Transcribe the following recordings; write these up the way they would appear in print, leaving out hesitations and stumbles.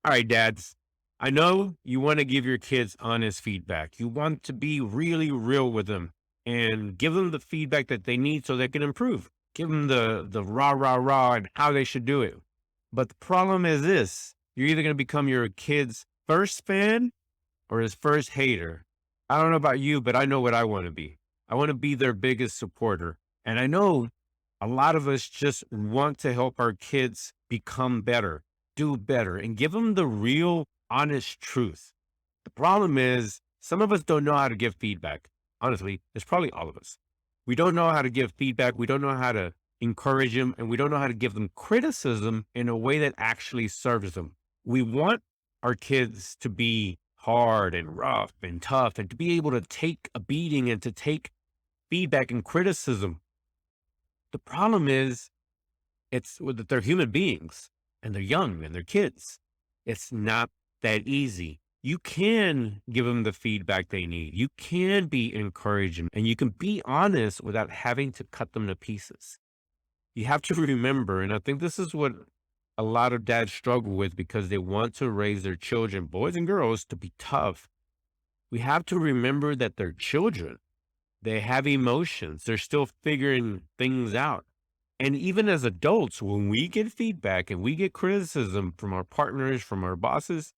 All right, dads. I know you want to give your kids honest feedback. You want to be really real with them and give them the feedback that they need so they can improve. Give them the rah rah rah and how they should do it. But the problem is this: you're either going to become your kid's first fan or his first hater. I don't know about you, but I know what I want to be. I want to be their biggest supporter. And I know a lot of us just want to help our kids become better, do better, and give them the real, honest truth. The problem is, some of us don't know how to give feedback. Honestly, it's probably all of us. We don't know how to give feedback. We don't know how to encourage them, and we don't know how to give them criticism in a way that actually serves them. We want our kids to be hard and rough and tough and to be able to take a beating and to take feedback and criticism. The problem is that they're human beings and they're young and they're kids. It's not that easy. You can give them the feedback they need. You can be encouraging and you can be honest without having to cut them to pieces. You have to remember, and I think this is what a lot of dads struggle with because they want to raise their children, boys and girls, to be tough. We have to remember that they're children. They have emotions. They're still figuring things out. And even as adults, when we get feedback and we get criticism from our partners, from our bosses,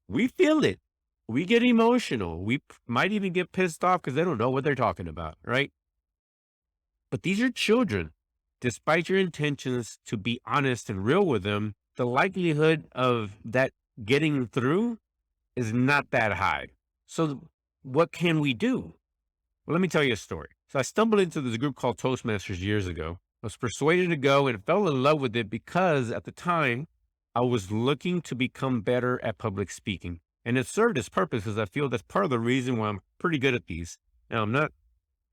we feel it. We get emotional. Might even get pissed off because they don't know what they're talking about, right? But these are children. Despite your intentions to be honest and real with them, the likelihood of that getting through is not that high. So, what can we do? Well, let me tell you a story. So, I stumbled into this group called Toastmasters years ago. I was persuaded to go and fell in love with it because at the time I was looking to become better at public speaking. And it served its purpose because I feel that's part of the reason why I'm pretty good at these. Now, I'm not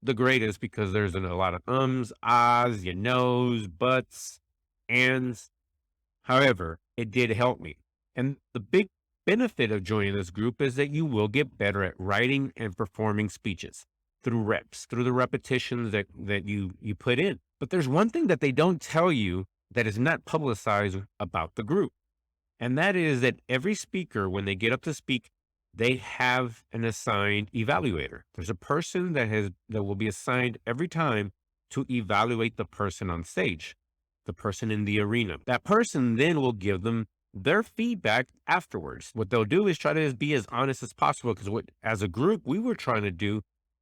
the greatest because there's a lot of ums, ahs, you knows, buts, ands. However, it did help me. And the big benefit of joining this group is that you will get better at writing and performing speeches through reps, through the repetitions that you put in. But there's one thing that they don't tell you that is not publicized about the group. And that is that every speaker, when they get up to speak, they have an assigned evaluator. There's a person that will be assigned every time to evaluate the person on stage, the person in the arena. That person then will give them their feedback afterwards. What they'll do is try to be as honest as possible because what as a group we were trying to do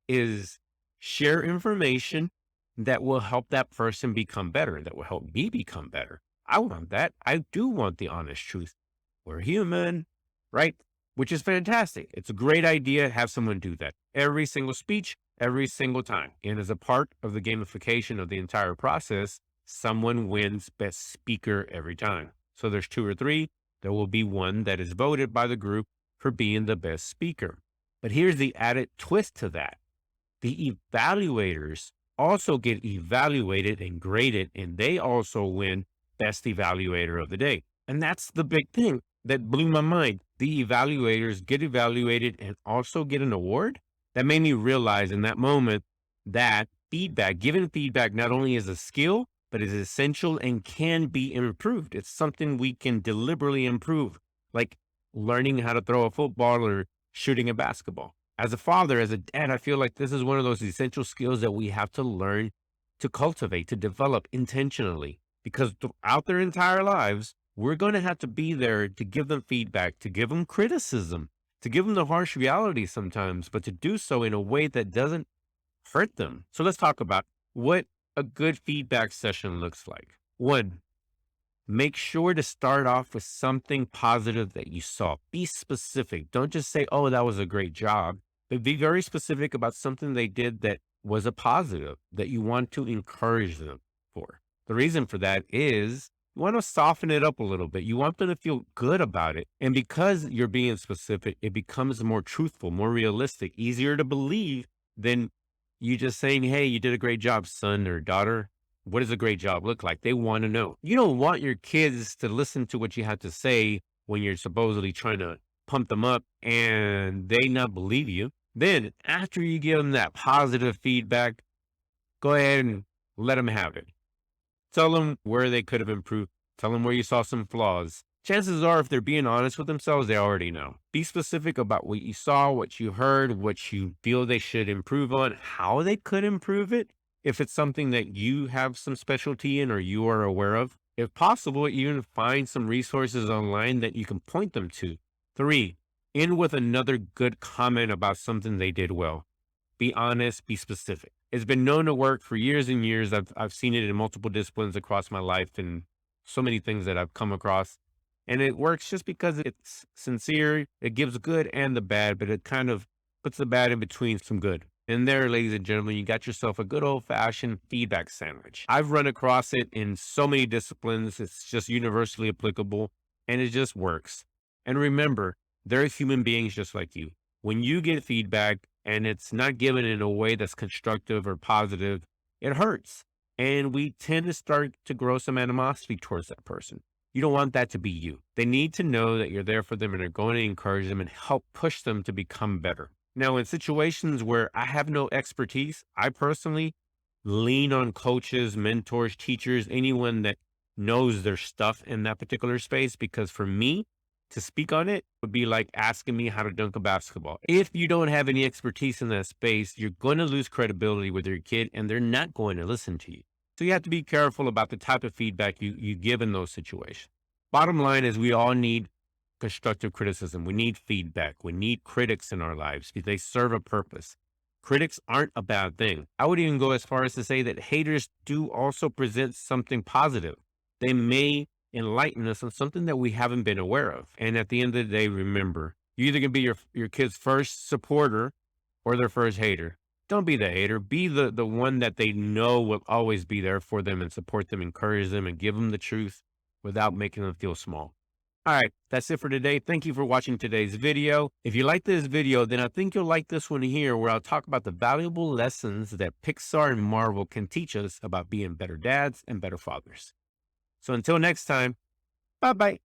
is share information that will help that person become better, that will help me become better. I want that. I do want the honest truth. We're human, right? Which is fantastic. It's a great idea. Have someone do that every single speech, every single time. And as a part of the gamification of the entire process, someone wins best speaker every time. So there's two or three. There will be one that is voted by the group for being the best speaker. But here's the added twist to that. The evaluators also get evaluated and graded, and they also win best evaluator of the day. And that's the big thing that blew my mind. The evaluators get evaluated and also get an award. That made me realize in that moment that giving feedback not only is a skill, but is essential and can be improved. It's something we can deliberately improve, like learning how to throw a football or shooting a basketball. As a father, as a dad, I feel like this is one of those essential skills that we have to learn to cultivate, to develop intentionally, because throughout their entire lives, we're going to have to be there to give them feedback, to give them criticism, to give them the harsh reality sometimes, but to do so in a way that doesn't hurt them. So let's talk about what a good feedback session looks like. One, make sure to start off with something positive that you saw. Be specific. Don't just say, oh, that was a great job, but be very specific about something they did that was a positive that you want to encourage them for. The reason for that is you want to soften it up a little bit. You want them to feel good about it. And because you're being specific, it becomes more truthful, more realistic, easier to believe than you just saying, hey, you did a great job, son or daughter. What does a great job look like? They want to know. You don't want your kids to listen to what you have to say when you're supposedly trying to pump them up and they not believe you. Then after you give them that positive feedback, go ahead and let them have it. Tell them where they could have improved. Tell them where you saw some flaws. Chances are, if they're being honest with themselves, they already know. Be specific about what you saw, what you heard, what you feel they should improve on, how they could improve it. If it's something that you have some specialty in or you are aware of, if possible, even find some resources online that you can point them to. 3, end with another good comment about something they did well. Be honest, be specific. It's been known to work for years and years. I've seen it in multiple disciplines across my life and so many things that I've come across. And it works just because it's sincere. It gives good and the bad, but it kind of puts the bad in between some good. And there, ladies and gentlemen, you got yourself a good old fashioned feedback sandwich. I've run across it in so many disciplines. It's just universally applicable and it just works. And remember, they're human beings just like you. When you get feedback and it's not given in a way that's constructive or positive, it hurts. And we tend to start to grow some animosity towards that person. You don't want that to be you. They need to know that you're there for them and are going to encourage them and help push them to become better. Now, in situations where I have no expertise, I personally lean on coaches, mentors, teachers, anyone that knows their stuff in that particular space, because for me, to speak on it would be like asking me how to dunk a basketball. If you don't have any expertise in that space, you're going to lose credibility with your kid and they're not going to listen to you. So you have to be careful about the type of feedback you give in those situations. Bottom line is we all need constructive criticism. We need feedback. We need critics in our lives because they serve a purpose. Critics aren't a bad thing. I would even go as far as to say that haters do also present something positive. They may enlighten us on something that we haven't been aware of. And at the end of the day, remember, you're either going to be your kid's first supporter or their first hater. Don't be the hater. Be the one that they know will always be there for them and support them, encourage them, and give them the truth without making them feel small. All right, that's it for today. Thank you for watching today's video. If you like this video, then I think you'll like this one here where I'll talk about the valuable lessons that Pixar and Marvel can teach us about being better dads and better fathers. So until next time, bye-bye.